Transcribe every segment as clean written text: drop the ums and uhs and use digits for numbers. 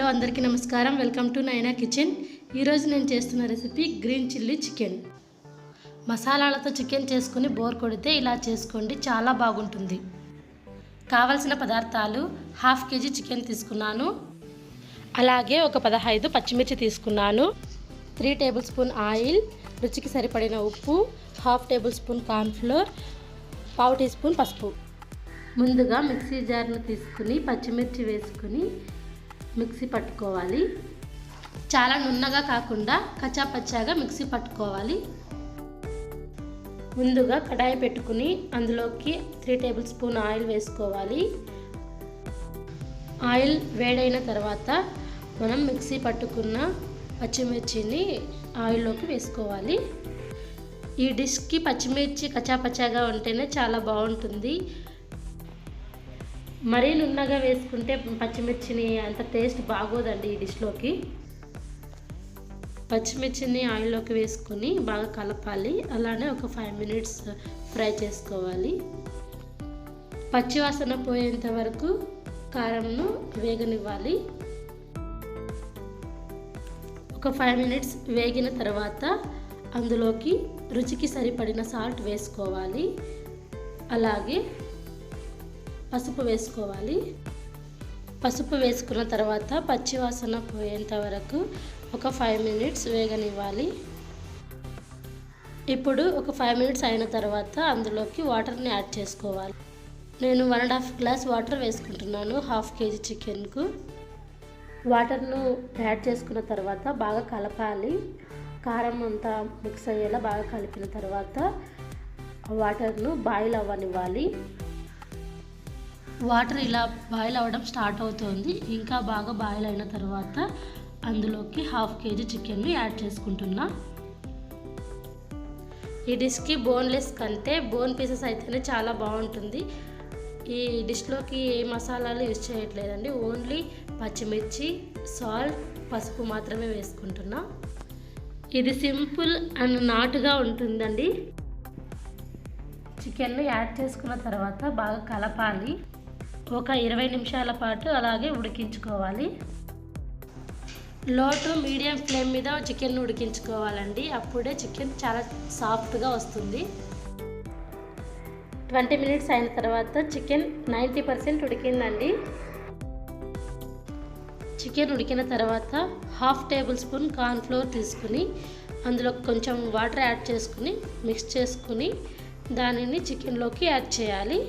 అందరికీ నమస్కారం. Welcome to Naina kitchen. ఈరోజు నేను చేస్తున్న రెసిపీ గ్రీన్ చిల్లీ చికెన్. మసాలాలతో చికెన్ చేసుకుని బోర్ కొడితే ఇలా చేసుకోండి, చాలా బాగుంటుంది. కావలసిన పదార్థాలు: 1/2 kg చికెన్ తీసుకున్నాను, అలాగే ఒక 15 పచ్చిమిర్చి తీసుకున్నాను, 3 టేబుల్ స్పూన్ ఆయిల్, రుచికి సరిపడిన ఉప్పు, 1/2 tablespoon cornflour, 1/2 teaspoon పసుపు. ముందుగా మిక్సీ జార్ను తీసుకుని పచ్చిమిర్చి వేసుకుని మిక్సీ పట్టుకోవాలి. చాలా నున్నగా కాకుండా కచ్చాపచ్చాగా మిక్సీ పట్టుకోవాలి. ముందుగా కడాయి పెట్టుకుని అందులోకి 3 టేబుల్ స్పూన్ ఆయిల్ వేసుకోవాలి. ఆయిల్ వేడైన తర్వాత మనం మిక్సీ పట్టుకున్న పచ్చిమిర్చిని ఆయిల్లోకి వేసుకోవాలి. ఈ డిష్కి పచ్చిమిర్చి కచ్చాపచ్చాగా ఉంటేనే చాలా బాగుంటుంది. మరీ నున్నగా వేసుకుంటే పచ్చిమిర్చిని అంత టేస్ట్ బాగోదండి ఈ డిష్లోకి. పచ్చిమిర్చిని ఆయిల్లోకి వేసుకొని బాగా కలపాలి. అలానే ఒక 5 minutes ఫ్రై చేసుకోవాలి. పచ్చివాసన పోయేంత వరకు కారంను వేగనివ్వాలి. ఒక 5 minutes వేగిన తర్వాత అందులోకి రుచికి సరిపడిన సాల్ట్ వేసుకోవాలి. అలాగే పసుపు వేసుకోవాలి. పసుపు వేసుకున్న తర్వాత పచ్చివాసన పోయేంత వరకు ఒక 5 minutes వేగనివ్వాలి. ఇప్పుడు ఒక 5 minutes అయిన తర్వాత అందులోకి వాటర్ని యాడ్ చేసుకోవాలి. నేను 1.5 గ్లాస్ వాటర్ వేసుకుంటున్నాను 1/2 kg చికెన్కు. వాటర్ను యాడ్ చేసుకున్న తర్వాత బాగా కలపాలి. కారం అంతా మిక్స్ అయ్యేలా బాగా కలిపిన తర్వాత వాటర్ను బాయిల్ అవ్వనివ్వాలి. వాటర్ ఇలా బాయిల్ అవ్వడం స్టార్ట్ అవుతుంది. ఇంకా బాగా బాయిల్ అయిన తర్వాత అందులోకి 1/2 kg చికెన్ని యాడ్ చేసుకుంటున్నా. ఈ డిష్కి బోన్లెస్ కంటే బోన్ పీసెస్ అయితేనే చాలా బాగుంటుంది. ఈ డిష్లోకి ఏ మసాలాలు యూజ్ చేయట్లేదండి, ఓన్లీ పచ్చిమిర్చి, సాల్ట్, పసుపు మాత్రమే వేసుకుంటున్నా. ఇది సింపుల్ అండ్ నాటుగా ఉంటుందండి. చికెన్ను యాడ్ చేసుకున్న తర్వాత బాగా కలపాలి. ఒక 20 నిమిషాల పాటు అలాగే ఉడికించుకోవాలి. లో టు మీడియం ఫ్లేమ్ మీద చికెన్ ఉడికించుకోవాలండి. అప్పుడే చికెన్ చాలా సాఫ్ట్గా వస్తుంది. 20 minutes అయిన తర్వాత చికెన్ 90% ఉడికిందండి. చికెన్ ఉడికిన తర్వాత 1/2 టేబుల్ స్పూన్ కార్న్ఫ్లోర్ తీసుకుని అందులో కొంచెం వాటర్ యాడ్ చేసుకుని మిక్స్ చేసుకుని దానిని చికెన్లోకి యాడ్ చేయాలి.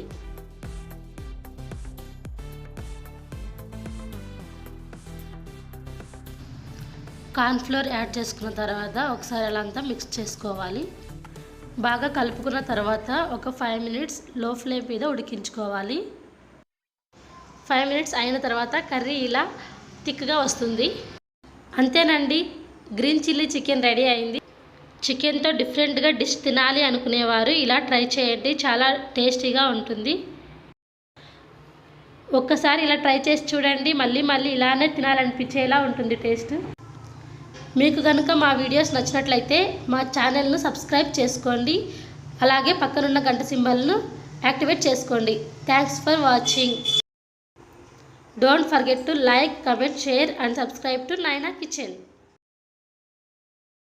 కార్న్ఫ్లోర్ యాడ్ చేసుకున్న తర్వాత ఒకసారి అలా అంతా మిక్స్ చేసుకోవాలి. బాగా కలుపుకున్న తర్వాత ఒక 5 minutes లో ఫ్లేమ్ మీద ఉడికించుకోవాలి. 5 minutes అయిన తర్వాత కర్రీ ఇలా థిక్గా వస్తుంది. అంతేనండి, గ్రీన్ చిల్లీ చికెన్ రెడీ అయింది. చికెన్తో డిఫరెంట్గా డిష్ తినాలి అనుకునేవారు ఇలా ట్రై చేయండి, చాలా టేస్టీగా ఉంటుంది. ఒక్కసారి ఇలా ట్రై చేసి చూడండి, మళ్ళీ మళ్ళీ ఇలానే తినాలనిపించేలా ఉంటుంది టేస్ట్. మీకు కనుక మా వీడియోస్ నచ్చినట్లయితే మా ఛానల్ను సబ్స్క్రైబ్ చేసుకోండి. అలాగే పక్కనున్న గంట సింబల్ను యాక్టివేట్ చేసుకోండి. Thanks for watching. Don't forget to like, comment, share and subscribe to Naina kitchen.